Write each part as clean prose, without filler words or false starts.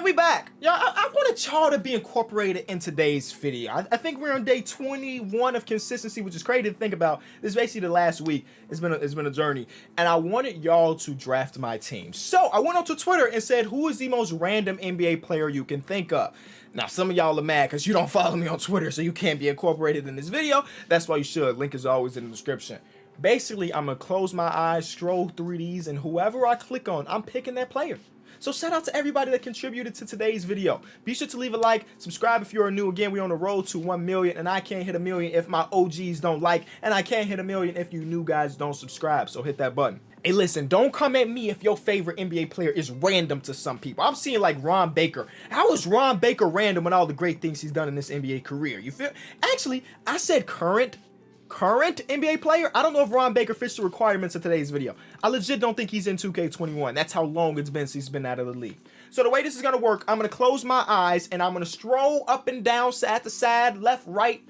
we back. Yeah, I wanted y'all to be incorporated in today's video. I think we're on day 21 of consistency, which is crazy to think about. This is basically the last week. It's been a journey, and I wanted y'all to draft my team. So I went onto Twitter and said, who is the most random NBA player you can think of? Now, some of y'all are mad because you don't follow me on Twitter, so you can't be incorporated in this video. That's why you should. Link is always in the description. Basically, I'm going to close my eyes, scroll through these, and whoever I click on, I'm picking that player. So shout out to everybody that contributed to today's video. Be sure to leave a like, subscribe if you're new. Again, we're on the road to 1 million, and I can't hit 1 million if my OGs don't like, and I can't hit 1 million if you new guys don't subscribe. So hit that button. Hey, listen, don't come at me if your favorite NBA player is random to some people. I'm seeing like Ron Baker. How is Ron Baker random with all the great things he's done in this NBA career? You feel? Actually, I said current NBA player. I don't know if Ron Baker fits the requirements of today's video. I legit don't think he's in 2K21. That's how long it's been since he's been out of the league. So the way this is going to work, I'm going to close my eyes and I'm going to stroll up and down, side to side, left, right,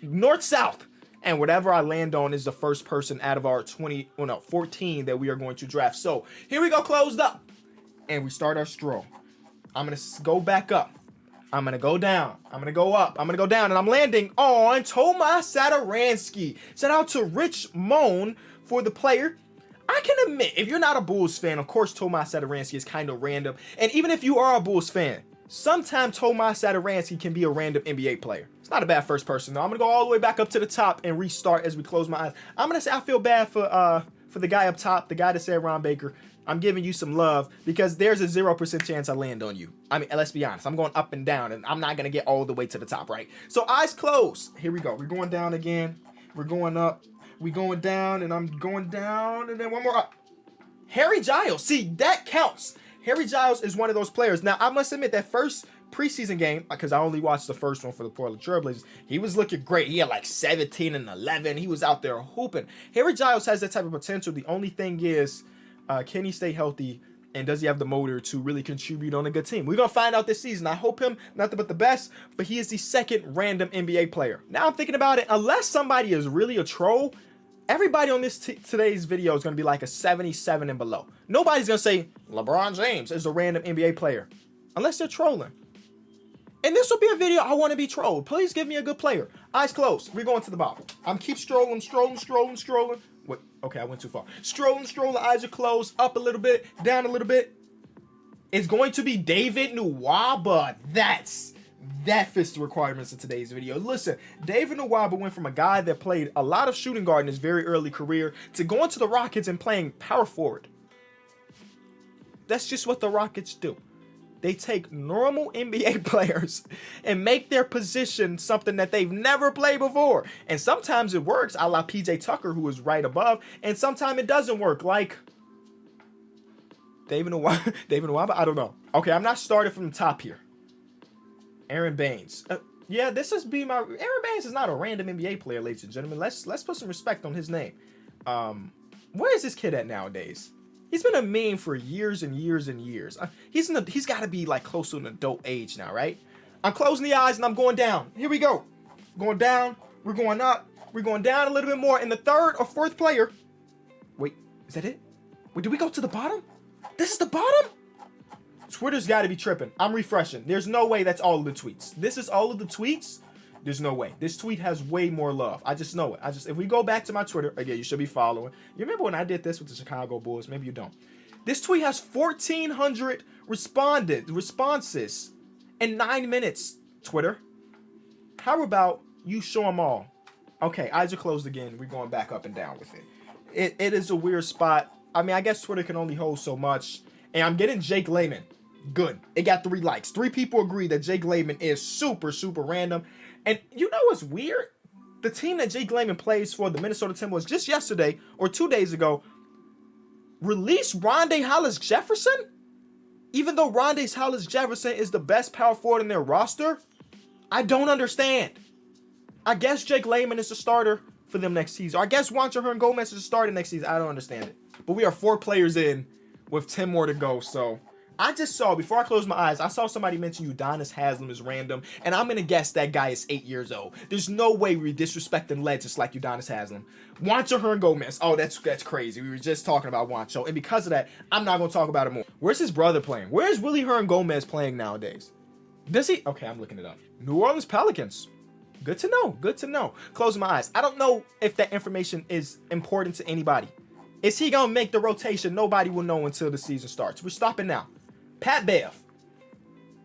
north, south. And whatever I land on is the first person out of our 14 that we are going to draft. So here we go, closed up. And we start our stroll. I'm going to go back up. I'm going to go down. I'm going to go up. I'm going to go down. And I'm landing on Tomas Satoransky. Shout out to Rich Moan for the player. I can admit, if you're not a Bulls fan, of course, Tomas Satoransky is kind of random. And even if you are a Bulls fan, sometimes Tomas Satoransky can be a random NBA player. It's not a bad first person, though. I'm going to go all the way back up to the top and restart as we close my eyes. I'm going to say I feel bad for the guy up top, the guy that said Ron Baker. I'm giving you some love because there's a 0% chance I land on you. I mean, let's be honest. I'm going up and down, and I'm not going to get all the way to the top, right? So eyes closed. Here we go. We're going down again. We're going up. We're going down, and I'm going down, and then one more up. Harry Giles. See, that counts. Harry Giles is one of those players. Now, I must admit, that first preseason game, because I only watched the first one for the Portland Trailblazers, he was looking great. He had like 17 and 11. He was out there hooping. Harry Giles has that type of potential. The only thing is, can he stay healthy, and does he have the motor to really contribute on a good team? We're going to find out this season. I hope him, nothing but the best, but he is the second random NBA player. Now I'm thinking about it, unless somebody is really a troll, everybody on this today's video is going to be like a 77 and below. Nobody's going to say LeBron James is a random NBA player, unless they're trolling. And this will be a video I want to be trolled. Please give me a good player. Eyes closed. We're going to the bottom. I'm keep strolling. Wait, okay, I went too far. Strolling, eyes are closed, up a little bit, down a little bit. It's going to be David Nwaba. That fits the requirements of today's video. Listen, David Nwaba went from a guy that played a lot of shooting guard in his very early career to going to the Rockets and playing power forward. That's just what the Rockets do. They take normal NBA players and make their position something that they've never played before. And sometimes it works, a la PJ Tucker, who is right above. And sometimes it doesn't work, like David Nwaba, I don't know. Okay, I'm not starting from the top here. Aaron Baines. Yeah, this is Aaron Baines is not a random NBA player, ladies and gentlemen. Let's put some respect on his name. Where is this kid at nowadays? He's been a meme for years and years and years. He's got to be like close to an adult age now, right? I'm closing the eyes and I'm going down. Here we go. Going down. We're going up. We're going down a little bit more. And the third or fourth player. Wait, is that it? Wait, did we go to the bottom? This is the bottom? Twitter's got to be tripping. I'm refreshing. There's no way that's all of the tweets. This is all of the tweets. There's no way. This tweet has way more love. I just know it. If we go back to my Twitter, again, you should be following. You remember when I did this with the Chicago Bulls? Maybe you don't. This tweet has 1,400 responses in 9 minutes, Twitter. How about you show them all? Okay, eyes are closed again. We're going back up and down with it. It is a weird spot. I mean, I guess Twitter can only hold so much. And I'm getting Jake Layman. Good. It got 3 likes. 3 people agree that Jake Layman is super, super random. And you know what's weird? The team that Jake Layman plays for, the Minnesota Timberwolves, just yesterday or 2 days ago, released Rondae Hollis-Jefferson? Even though Rondae Hollis-Jefferson is the best power forward in their roster? I don't understand. I guess Jake Layman is the starter for them next season. Or I guess Juancho Hernangomez is the starter next season. I don't understand it. But we are 4 players in with 10 more to go, so I just saw, before I closed my eyes, I saw somebody mention Udonis Haslem is random, and I'm gonna guess that guy is 8 years old. There's no way we're disrespecting legends like Udonis Haslem. Juancho Hernan-Gomez. Oh, that's crazy. We were just talking about Juancho, and because of that, I'm not gonna talk about it more. Where's his brother playing? Where's Willie Hernan-Gomez playing nowadays? Does he? Okay, I'm looking it up. New Orleans Pelicans. Good to know. Good to know. Close my eyes. I don't know if that information is important to anybody. Is he gonna make the rotation? Nobody will know until the season starts. We're stopping now. Pat Bev.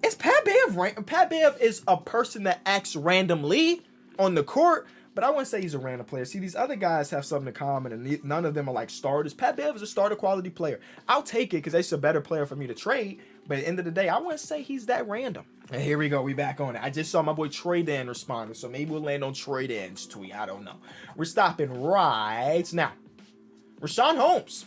Is Pat Bev right? Pat Bev is a person that acts randomly on the court, but I wouldn't say he's a random player. See, these other guys have something in common, and none of them are like starters. Pat Bev is a starter quality player. I'll take it because he's a better player for me to trade, but at the end of the day, I wouldn't say he's that random. And here we go. We back on it. I just saw my boy Trey Dan responding, so maybe we'll land on Trey Dan's tweet. I don't know. We're stopping right now. Rashawn Holmes.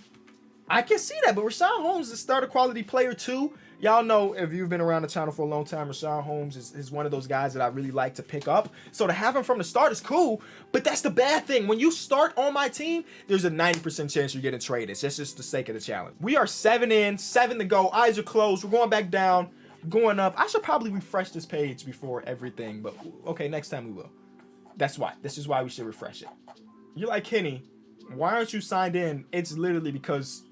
I can see that, but Rashawn Holmes is a starter quality player too. Y'all know, if you've been around the channel for a long time, Rashawn Holmes is one of those guys that I really like to pick up. So to have him from the start is cool, but that's the bad thing. When you start on my team, there's a 90% chance you're getting traded. It's just the sake of the challenge. We are 7 in, 7 to go. Eyes are closed. We're going back down, going up. I should probably refresh this page before everything, but okay, next time we will. That's why. This is why we should refresh it. You're like, Kenny, why aren't you signed in? It's literally because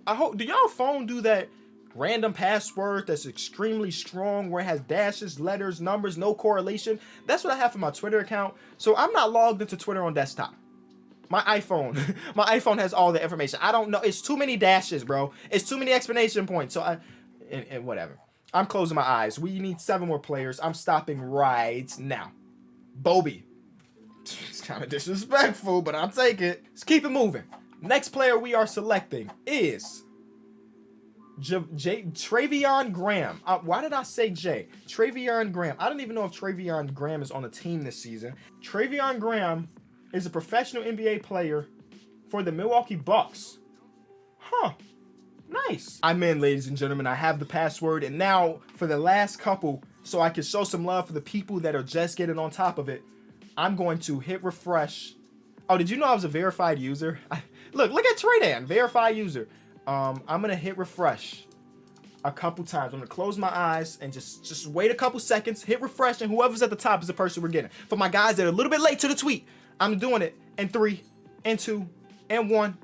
do y'all phone do that random password that's extremely strong where it has dashes, letters, numbers, no correlation? That's what I have for my Twitter account. So I'm not logged into Twitter on desktop. My iPhone has all the information. I don't know. It's too many dashes, bro. It's too many explanation points. So and whatever. I'm closing my eyes. We need 7 more players. I'm stopping right now. Bobby. It's kind of disrespectful, but I'll take it. Let's keep it moving. Next player we are selecting is Treveon Graham. Why did I say J? Treveon Graham. I don't even know if Treveon Graham is on the team this season. Treveon Graham is a professional NBA player for the Milwaukee Bucks. Huh. Nice. I'm in, ladies and gentlemen. I have the password, and now for the last couple, so I can show some love for the people that are just getting on top of it, I'm going to hit refresh. Oh, did you know I was a verified user? Look at Trey Dan, verified user. I'm gonna hit refresh a couple times. I'm gonna close my eyes and just wait a couple seconds, hit refresh, and whoever's at the top is the person we're getting. For my guys that are a little bit late to the tweet, I'm doing it in 3, and 2, and 1.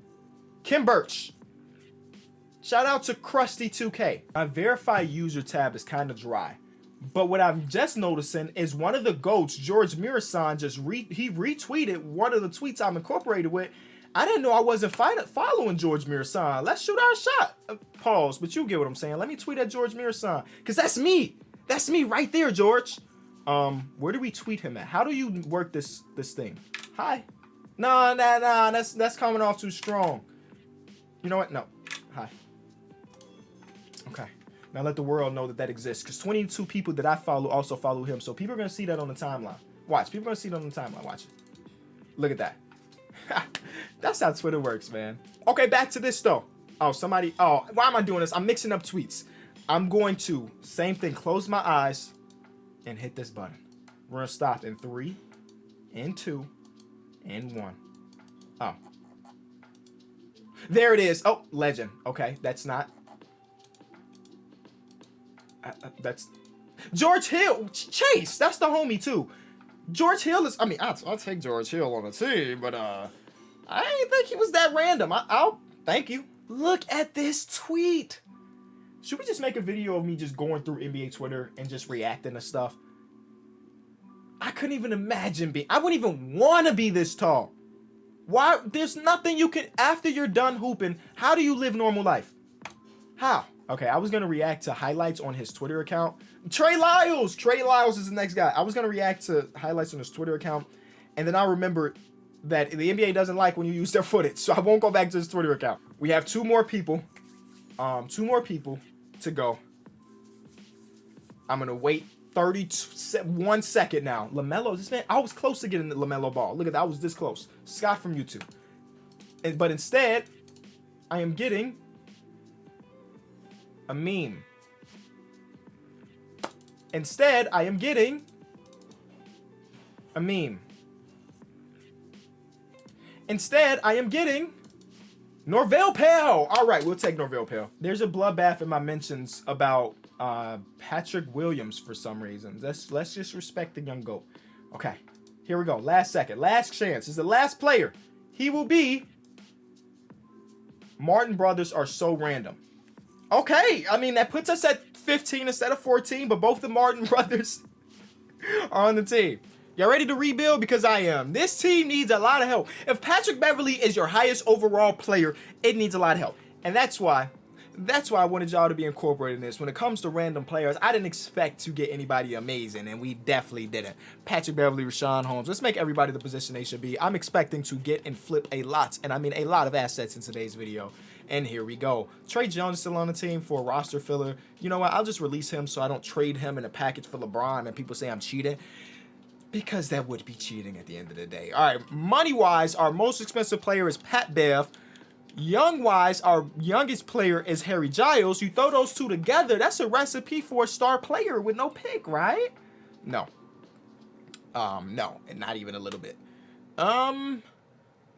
Kim Birch. Shout out to Krusty2K. My verified user tab is kind of dry. But what I'm just noticing is one of the GOATs, George Mirasan, he retweeted one of the tweets I'm incorporated with. I didn't know I wasn't following George Mirasan. Let's shoot our shot. Pause, but you get what I'm saying. Let me tweet at George Mirasan, because that's me. That's me right there, George. Where do we tweet him at? How do you work this thing? Hi. Nah. That's coming off too strong. You know what? No. Hi. Okay. Now let the world know that exists, because 22 people that I follow also follow him. So people are going to see that on the timeline. Watch. People are going to see it on the timeline. Watch it. Look at that. That's how Twitter works, man. Okay, back to this, though. Oh, why am I doing this? I'm mixing up tweets. I'm going to, same thing, close my eyes and hit this button. We're going to stop in 3, and 2, and 1. Oh. There it is. Oh, legend. Okay, that's not. That's George Hill. Chase, that's the homie too. George Hill is, I'll take George Hill on the team, but I didn't think he was that random. I'll thank you. Look at this tweet. Should we just make a video of me just going through NBA Twitter and just reacting to stuff? I couldn't even imagine I wouldn't even want to be this tall. Why? There's nothing you can, after you're done hooping, how do you live normal life? How? Okay, I was going to react to highlights on his Twitter account. Trey Lyles is the next guy. I was going to react to highlights on his Twitter account, and then I remembered that the NBA doesn't like when you use their footage, so I won't go back to his Twitter account. We have 2 more people. 2 more people to go. I'm going to wait 31 second now. LaMelo, this man, I was close to getting the LaMelo ball. Look at that, I was this close. Scott from YouTube. But instead, I am getting a meme. Instead, I am getting a meme. Instead, I am getting Norvell Pell. All right, we'll take Norvell Pell. There's a bloodbath in my mentions about Patrick Williams for some reason. Let's just respect the young goat. Okay, here we go. Last second, last chance. This is the last player. He will be. Martin brothers are so random. Okay, I mean that puts us at 15 instead of 14, but both the Martin brothers are on the team. Y'all ready to rebuild? Because I am. This team needs a lot of help. If Patrick Beverley is your highest overall player, it needs a lot of help. And that's why I wanted y'all to be incorporated in this. When it comes to random players, I didn't expect to get anybody amazing, and we definitely didn't. Patrick Beverley, Rashawn Holmes. Let's make everybody the position they should be. I'm expecting to get and flip a lot, and I mean a lot of assets in today's video. And here we go. Trey Jones is still on the team for a roster filler. You know what? I'll just release him so I don't trade him in a package for LeBron and people say I'm cheating. Because that would be cheating at the end of the day. All right, money-wise, our most expensive player is Pat Bev. Young-wise, our youngest player is Harry Giles. You throw those two together, that's a recipe for a star player with no pick, right? No. No, and not even a little bit.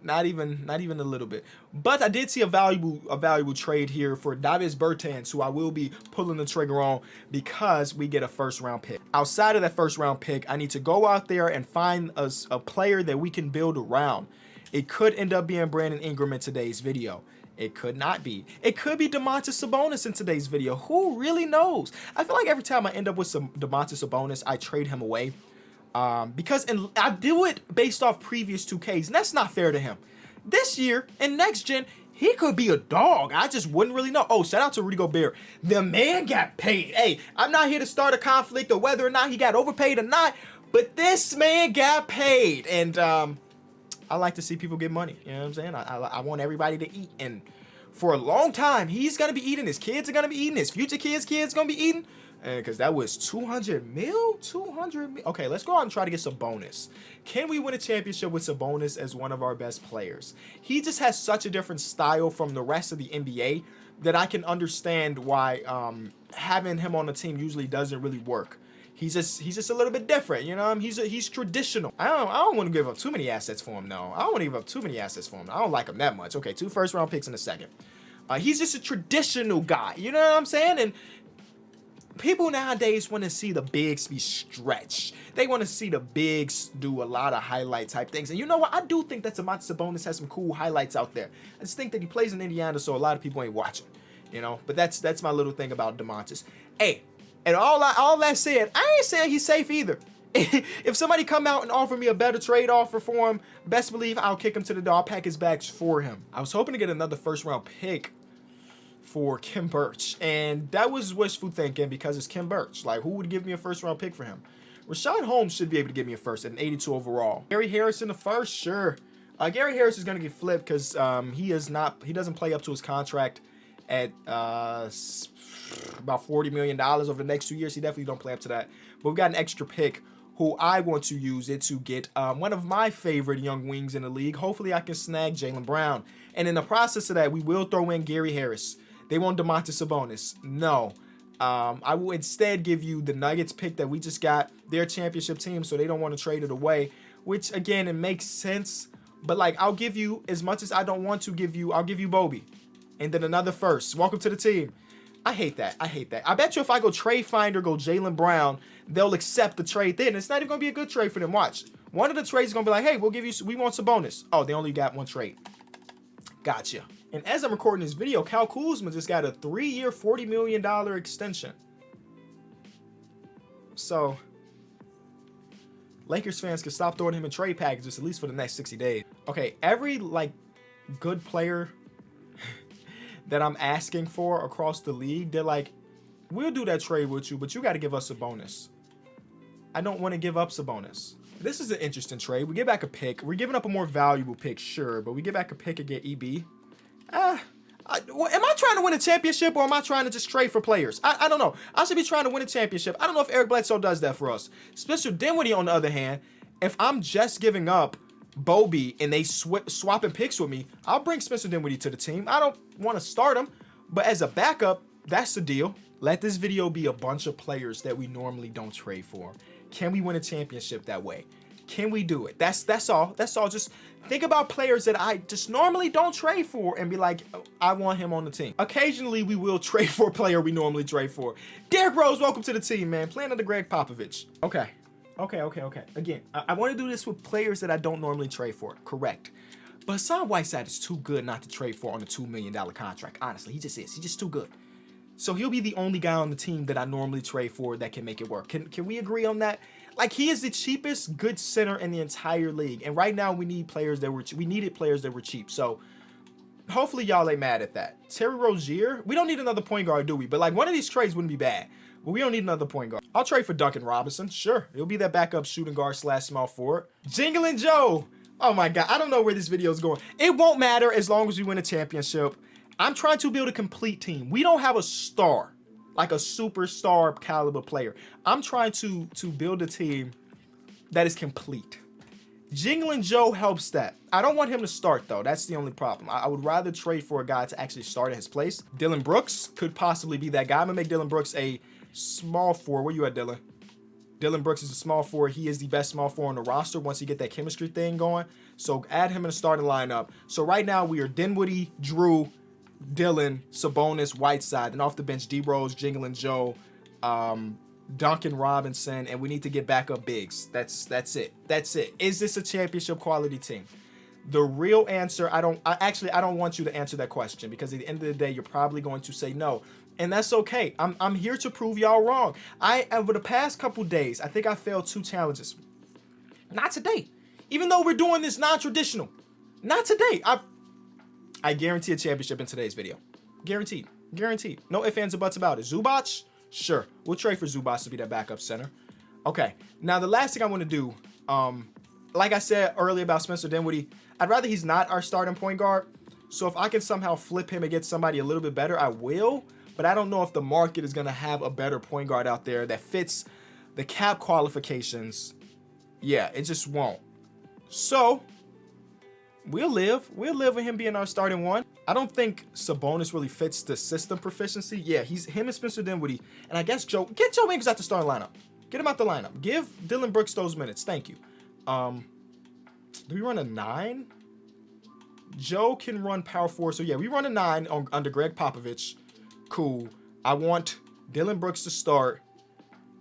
Not even a little bit. But I did see a valuable trade here for Davis Bertans, who I will be pulling the trigger on because we get a first-round pick. Outside of that first-round pick, I need to go out there and find a player that we can build around. It could end up being Brandon Ingram in today's video. It could not be. It could be Domantas Sabonis in today's video. Who really knows? I feel like every time I end up with some Domantas Sabonis, I trade him away. Because I do it based off previous 2Ks, and that's not fair to him. This year, in next gen, he could be a dog. I just wouldn't really know. Oh, shout out to Rudy Gobert. The man got paid. Hey, I'm not here to start a conflict or whether or not he got overpaid or not, but this man got paid. And I like to see people get money. You know what I'm saying? I want everybody to eat. And for a long time, he's going to be eating. His kids are going to be eating. His future kids' going to be eating. Because that was 200 mil? 200 mil? Okay, let's go out and try to get Sabonis. Can we win a championship with Sabonis as one of our best players? He just has such a different style from the rest of the NBA that I can understand why having him on the team usually doesn't really work. He's just a little bit different, you know. He's traditional. I don't want to give up too many assets for him, though. I don't want to give up too many assets for him. I don't like him that much. Okay, 2 first-round picks in a second. He's just a traditional guy. You know what I'm saying? And people nowadays want to see the bigs be stretched. They want to see the bigs do a lot of highlight type things. And you know what? I do think that Domantas Sabonis has some cool highlights out there. I just think that he plays in Indiana, so a lot of people ain't watching. You know, but that's my little thing about Domantas. Hey, and all that said, I ain't saying he's safe either. If somebody come out and offer me a better trade offer for him, best believe I'll kick him to the door. I'll pack his bags for him. I was hoping to get another first-round pick for Kim Birch, and that was wishful thinking because it's Kim Birch. Like, who would give me a first-round pick for him? Rashawn Holmes should be able to give me a first at an 82 overall. Gary Harris in the first, sure. Gary Harris is going to get flipped because he doesn't play up to his contract at about $40 million over the next 2 years. He definitely don't play up to that. But we've got an extra pick who I want to use it to get one of my favorite young wings in the league. Hopefully I can snag Jaylen Brown. And in the process of that, we will throw in Gary Harris. They want Domantas Sabonis. No. I will instead give you the Nuggets pick that we just got. Their championship team, so they don't want to trade it away. Which, again, it makes sense. But, like, I'll give you, as much as I don't want to give you, I'll give you Bobby. And then another first. Welcome to the team. I hate that. I bet you if I go trade finder, go Jaylen Brown, they'll accept the trade then. It's not even going to be a good trade for them. Watch. One of the trades is going to be like, hey, we want Sabonis. Oh, they only got one trade. Gotcha. And as I'm recording this video, Kyle Kuzma just got a 3-year, $40 million extension. So, Lakers fans can stop throwing him in trade packages at least for the next 60 days. Okay, every, like, good player that I'm asking for across the league, they're like, we'll do that trade with you, but you got to give us a bonus. I don't want to give up Sabonis. This is an interesting trade. We get back a pick. We're giving up a more valuable pick, sure, but we get back a pick and get EB. Am I trying to win a championship or am I trying to just trade for players? I don't know. I should be trying to win a championship. I don't know if Eric Bledsoe does that for us. Spencer Dinwiddie, on the other hand, if I'm just giving up Bobby and they swapping picks with me, I'll bring Spencer Dinwiddie to the team. I don't want to start him, but as a backup, that's the deal. Let this video be a bunch of players that we normally don't trade for. Can we win a championship that way? Can we do it? That's all. That's all. Just think about players that I just normally don't trade for and be like, oh, I want him on the team. Occasionally, we will trade for a player we normally trade for. Derrick Rose, welcome to the team, man. Playing under Greg Popovich. Okay. Again, I want to do this with players that I don't normally trade for. Correct. But Hassan Whiteside is too good not to trade for on a $2 million contract. Honestly, he just is. He's just too good. So he'll be the only guy on the team that I normally trade for that can make it work. Can we agree on that? Like, he is the cheapest good center in the entire league. And right now we needed players that were cheap. So hopefully y'all ain't mad at that. Terry Rozier, we don't need another point guard, do we? But like, one of these trades wouldn't be bad. But we don't need another point guard. I'll trade for Duncan Robinson. Sure. He'll be that backup shooting guard / small forward. Jingling Joe. Oh my God. I don't know where this video is going. It won't matter as long as we win a championship. I'm trying to build a complete team. We don't have a star, like a superstar caliber player. I'm trying to build a team that is complete. Jingling Joe helps that. I don't want him to start, though. That's the only problem. I would rather trade for a guy to actually start at his place. Dylan Brooks could possibly be that guy. I'm going to make Dylan Brooks a small forward. Where you at, Dylan? Dylan Brooks is a small forward. He is the best small forward on the roster once you get that chemistry thing going. So add him in the starting lineup. So right now we are Dinwiddie, Drew, Dylan, Sabonis, Whiteside, and off the bench, D Rose, Jingling Joe, Duncan Robinson, and we need to get backup bigs. That's it. Is this a championship quality team? The real answer, I don't want you to answer that question, because at the end of the day, you're probably going to say no. And that's okay. I'm here to prove y'all wrong. Over the past couple days, I think I failed 2 challenges. Not today. Even though we're doing this non-traditional. Not today. I guarantee a championship in today's video. Guaranteed. Guaranteed. No ifs, ands, or buts about it. Zubac? Sure. We'll trade for Zubac to be that backup center. Okay. Now, the last thing I want to do, like I said earlier about Spencer Dinwiddie, I'd rather he's not our starting point guard. So if I can somehow flip him and get somebody a little bit better, I will. But I don't know if the market is going to have a better point guard out there that fits the cap qualifications. Yeah, it just won't. So we'll live with him being our starting one. I don't think Sabonis really fits the system proficiency. Yeah, he's him and Spencer Dinwiddie. And I guess get Joe Ingles out the starting lineup. Get him out the lineup. Give Dylan Brooks those minutes. Thank you. Do we run a 9? Joe can run power forward. So yeah, we run a 9 under Greg Popovich. Cool. I want Dylan Brooks to start.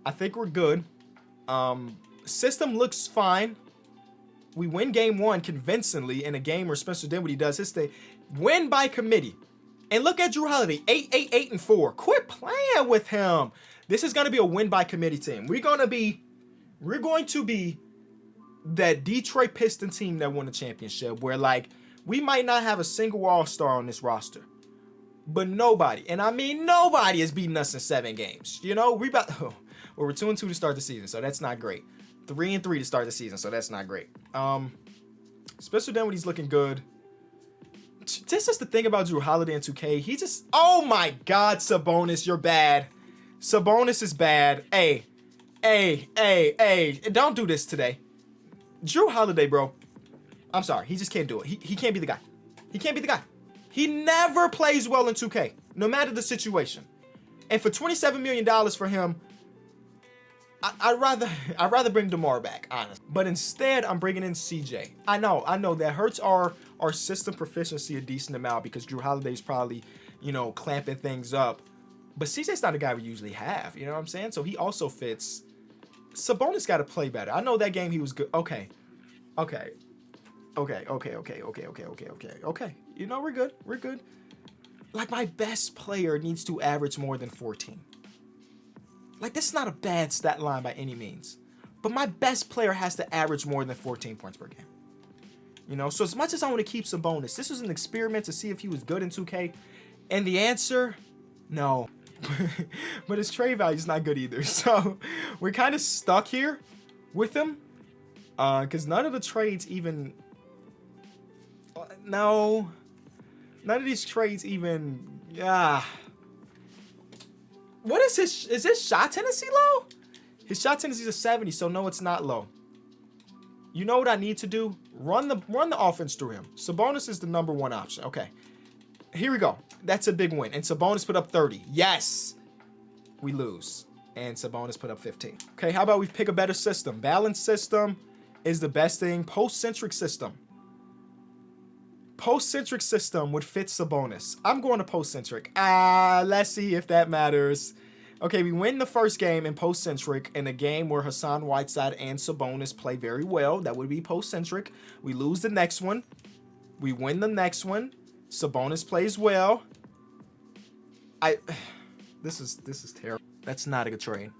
I think we're good. System looks fine. We win game 1 convincingly in a game where Spencer Dinwiddie does his thing. Win by committee. And look at Drew Holiday, 8-8-8-4. Quit playing with him. This is going to be a win by committee team. We're going to be that Detroit Piston team that won the championship, where like we might not have a single all-star on this roster, but nobody, and I mean nobody, is beating us in 7 games. You know, we're 2-2 to start the season, so that's not great. 3-3 to start the season, so that's not great. Spencer Dinwiddie's looking good. This is the thing about Drew Holiday in 2K. He just, oh my God, Sabonis, you're bad. Sabonis is bad. Hey, don't do this today. Drew Holiday, bro. I'm sorry, he just can't do it. He can't be the guy. He can't be the guy. He never plays well in 2K, no matter the situation. And for $27 million for him, I'd rather bring DeMar back, honestly. But instead, I'm bringing in CJ. I know that hurts our system proficiency a decent amount because Drew Holiday's probably, clamping things up. But CJ's not a guy we usually have, you know what I'm saying? So he also fits. Sabonis got to play better. I know that game he was good. Okay. We're good. Like, my best player needs to average more than 14. Like, this is not a bad stat line by any means. But my best player has to average more than 14 points per game. So as much as I want to keep Sabonis, this was an experiment to see if he was good in 2K. And the answer, no. But his trade value is not good either. So we're kind of stuck here with him. Because none of the trades even... No. None of these trades even... What is his shot tendency low? His shot tendency is a 70, so no, it's not low. You know what I need to do? Run the offense through him. Sabonis is the number 1 option. Okay. Here we go. That's a big win. And Sabonis put up 30. Yes. We lose. And Sabonis put up 15. Okay, how about we pick a better system? Balanced system. is the best thing. Post-centric system. Post-centric system would fit Sabonis. I'm going to post-centric. Let's see if that matters. Okay, we win the first game in post-centric in a game where Hassan Whiteside and Sabonis play very well. That would be post-centric. We lose the next one. We win the next one. Sabonis plays well. This is terrible. That's not a good trade.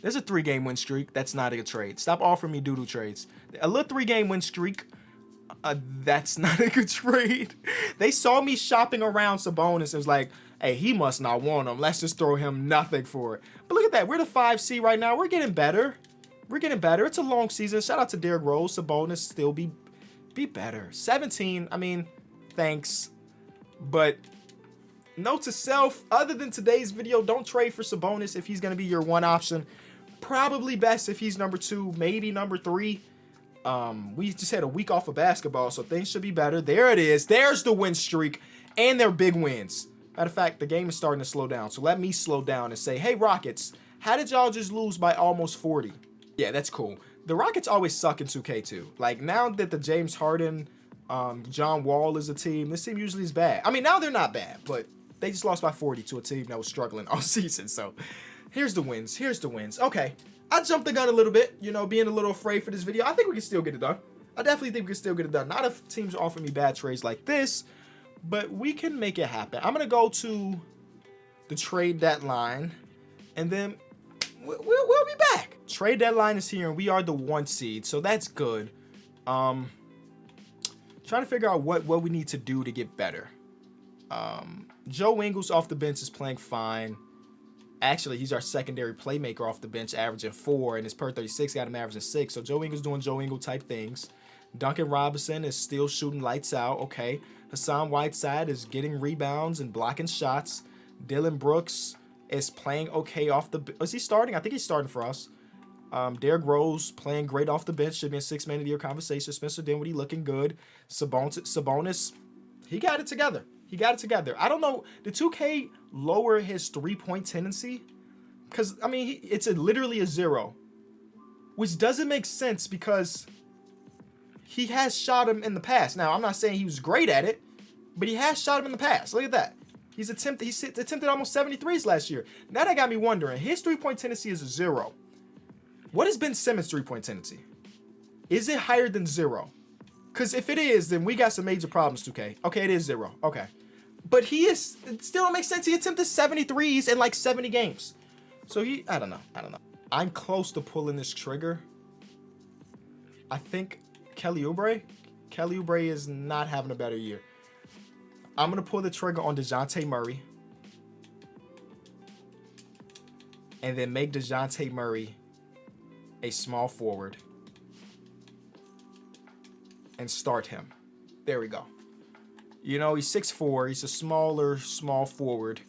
There's a 3-game win streak. That's not a good trade. Stop offering me doodle trades. A little 3-game win streak. That's not a good trade. They saw me shopping around Sabonis and was like, hey, he must not want him. Let's just throw him nothing for it. But look at that. We're the 5 seed right now. We're getting better. We're getting better. It's a long season. Shout out to Derrick Rose. Sabonis still be better. 17. I mean, thanks. But note to self, other than today's video, don't trade for Sabonis if he's going to be your one option. Probably best if he's number 2, maybe number 3. We just had a week off of basketball, so things should be better. There it is. There's the win streak, and they're big wins. Matter of fact, the game is starting to slow down, so let me slow down and say, hey, Rockets, how did y'all just lose by almost 40? Yeah, that's cool. The Rockets always suck in 2K2. Like, now that the James Harden, John Wall is a team, this team usually is bad. I mean, now they're not bad, but they just lost by 40 to a team that was struggling all season, so here's the wins. Here's the wins. Okay. I jumped the gun a little bit, you know, being a little afraid for this video. I think we can still get it done. I definitely think we can still get it done. Not if teams offer me bad trades like this, but we can make it happen. I'm going to go to the trade deadline, and then we'll be back. Trade deadline is here, and we are the 1 seed, so that's good. Trying to figure out what we need to do to get better. Joe Ingles off the bench is playing fine. Actually, he's our secondary playmaker off the bench, averaging 4, and his per 36 got him averaging 6. So Joe Ingles doing Joe Ingles type things. Duncan Robinson is still shooting lights out. Okay. Hassan Whiteside is getting rebounds and blocking shots. Dylan Brooks is playing okay off the bench. Is he starting? I think he's starting for us. Derrick Rose playing great off the bench. Should be in 6-man of the year conversation. Spencer Dinwiddie looking good. Sabonis, he got it together. He got it together. I don't know. Did 2K lower his 3-point tendency? Because, I mean, it's literally a 0. Which doesn't make sense because he has shot him in the past. Now, I'm not saying he was great at it, but he has shot him in the past. Look at that. He attempted almost 73s last year. Now that got me wondering. His 3-point tendency is a 0. What has Ben Simmons' 3-point tendency? Is it higher than 0? Because if it is, then we got some major problems, 2K. Okay, it is 0. Okay. But it still don't make sense. He attempted 73s in like 70 games. So I don't know. I'm close to pulling this trigger. I think Kelly Oubre is not having a better year. I'm going to pull the trigger on DeJounte Murray. And then make DeJounte Murray a small forward. And start him. There we go. You know, he's 6'4". He's a small forward.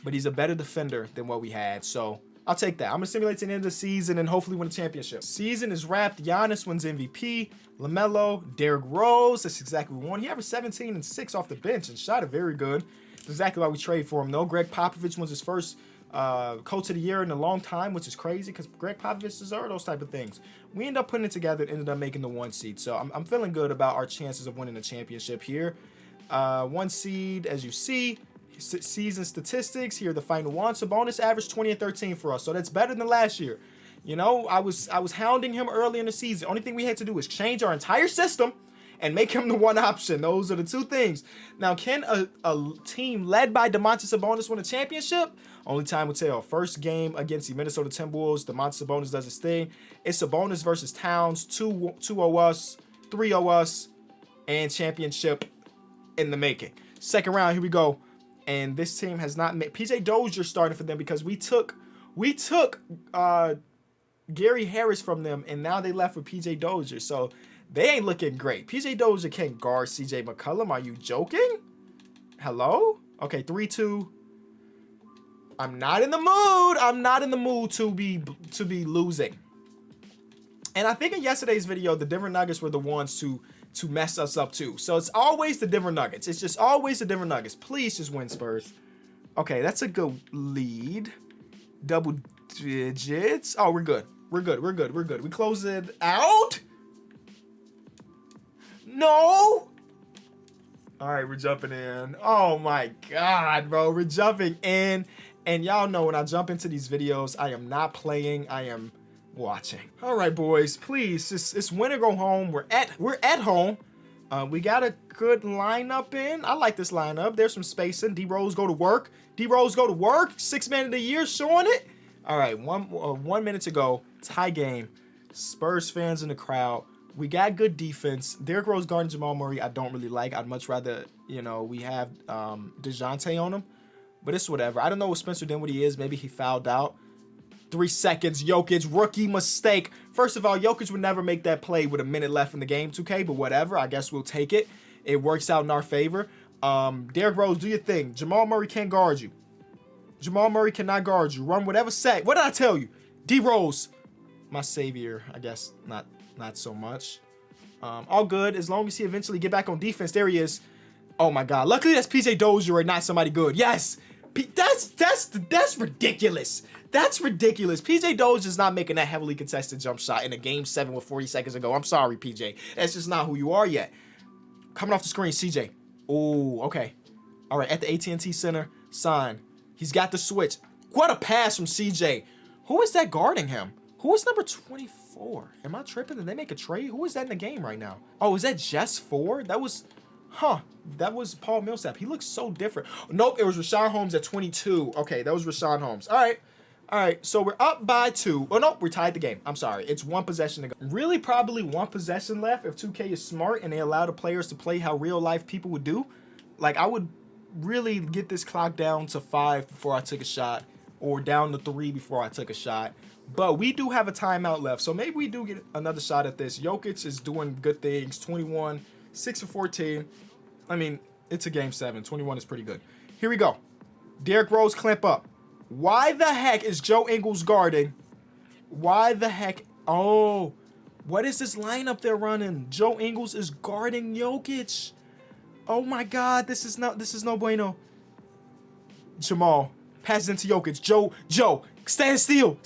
But he's a better defender than what we had. So, I'll take that. I'm going to simulate to the end of the season and hopefully win a championship. Season is wrapped. Giannis wins MVP. LaMelo, Derrick Rose. That's exactly what we want. He averaged 17 and 6 off the bench and shot it very good. That's exactly why we trade for him, though. Greg Popovich wins his first coach of the year in a long time, which is crazy because Greg Popovich deserves those type of things. We ended up putting it together and ended up making the 1 seed. So, I'm feeling good about our chances of winning the championship here. 1 seed, as you see. Season statistics here, the final one. Sabonis averaged 20 and 13 for us, so that's better than last year. You know, I was hounding him early in the season. Only thing we had to do was change our entire system and make him the one option. Those are the 2 things. Now, can a team led by Domantas Sabonis win a championship? Only time will tell. First game against the Minnesota Timberwolves, Domantas Sabonis does his thing. It's Sabonis versus Towns, 2-0 us, 3-0 us, and championship in the making. Second round, here we go. And this team has not made PJ Dozier starting for them because we took Gary Harris from them, and now they left with PJ Dozier. So they ain't looking great. PJ Dozier can't guard CJ McCollum. Are you joking? Hello? Okay, 3-2. I'm not in the mood. I'm not in the mood to be losing. And I think in yesterday's video, the Denver Nuggets were the ones to mess us up too. So it's always the Denver Nuggets. It's just always the Denver Nuggets. Please just win, Spurs. Okay, that's a good lead. Double digits. Oh, we're good. We're good. We close it out. No. All right, we're jumping in. Oh my God, bro. We're jumping in. And y'all know when I jump into these videos, I am not playing. I am watching. All right, boys, please. It's win or go home. We're at home. We got a good lineup in. I like this lineup. There's some spacing. D-Rose go to work. D-Rose go to work. 6 man of the year showing it. All right, 1 minute to go. Tie game. Spurs fans in the crowd. We got good defense. Derrick Rose guarding Jamal Murray, I don't really like. I'd much rather, you know, we have DeJounte on him. But it's whatever. I don't know what Spencer Dinwiddie is. Maybe he fouled out. 3 seconds. Jokic, rookie mistake. First of all, Jokic would never make that play with a minute left in the game, 2K. But whatever. I guess we'll take it. It works out in our favor. Derrick Rose, do your thing. Jamal Murray can't guard you. Jamal Murray cannot guard you. Run whatever set. What did I tell you? D-Rose, my savior. I guess not so much. All good as long as he eventually get back on defense. There he is. Oh my God. Luckily that's PJ Dozier and not somebody good. Yes. That's ridiculous. That's ridiculous. PJ Dozier is not making that heavily contested jump shot in a game 7 with 40 seconds to go. I'm sorry, PJ. That's just not who you are yet. Coming off the screen, CJ. Oh, okay. All right, at the AT&T Center, sign. He's got the switch. What a pass from CJ. Who is that guarding him? Who is number 24? Am I tripping? Did they make a trade? Who is that in the game right now? Oh, is that Jess Ford? That was, that was Paul Millsap. He looks so different. Nope, it was Rashawn Holmes at 22. Okay, that was Rashawn Holmes. All right, so we're up by 2. Oh, nope, we're tied the game. I'm sorry. It's 1 possession to go. Really probably 1 possession left if 2K is smart and they allow the players to play how real-life people would do. Like, I would really get this clock down to 5 before I took a shot or down to 3 before I took a shot. But we do have a timeout left, so maybe we do get another shot at this. Jokic is doing good things. 21, 6 of 14. I mean, it's a game 7. 21 is pretty good. Here we go. Derrick Rose clamp up. Why the heck is Joe Ingles guarding? Why the heck? Oh, what is this lineup they're running? Joe Ingles is guarding Jokic. Oh my God, this is no bueno. Jamal passes into Jokic. Joe, stand still.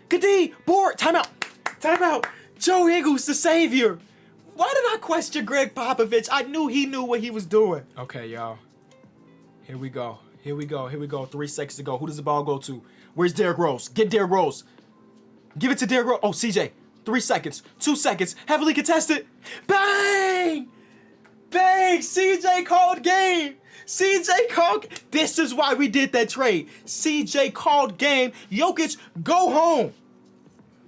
Good D, board, timeout. Joe Ingles, the savior. Why did I question Greg Popovich? I knew he knew what he was doing. Okay, y'all. Here we go. 3 seconds to go. Who does the ball go to? Where's Derrick Rose? Get Derrick Rose. Give it to Derrick Rose. Oh, CJ. 3 seconds. 2 seconds. Heavily contested. Bang! CJ called game. This is why we did that trade. CJ called game. Jokic, go home.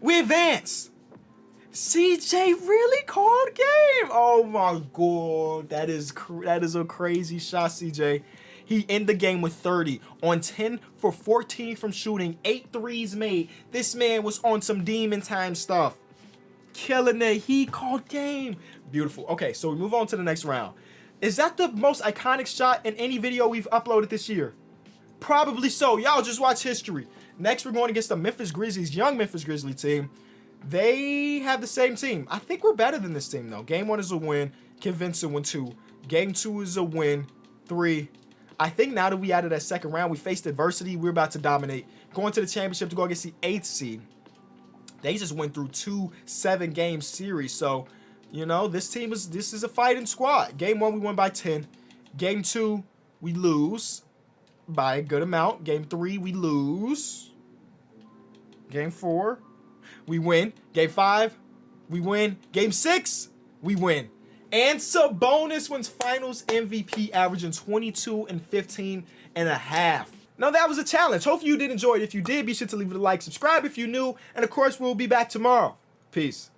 We advance. CJ really called game. Oh my God. That is a crazy shot, CJ. He ended the game with 30 on 10 for 14 from shooting, 8 threes made. This man was on some demon time stuff. Killing it. He called game. Beautiful. Okay, so we move on to the next round. Is that the most iconic shot in any video we've uploaded this year? Probably so. Y'all just watch history. Next, we're going against the Memphis Grizzlies, young Memphis Grizzlies team. They have the same team. I think we're better than this team, though. Game 1 is a win. Convincing win 2. Game 2 is a win. 3. I think now that we added that second round, we faced adversity. We're about to dominate. Going to the championship to go against the 8th seed. They just went through 2 7-game series. So, you know, this is a fighting squad. Game 1, we won by 10. Game 2, we lose by a good amount. Game 3, we lose. Game 4, we win. Game 5, we win. Game 6, we win. And Sabonis wins finals MVP, averaging 22 and 15 and a half. Now, that was a challenge. Hopefully you did enjoy it. If you did, be sure to leave it a like, subscribe if you're new, and of course, we'll be back tomorrow. Peace.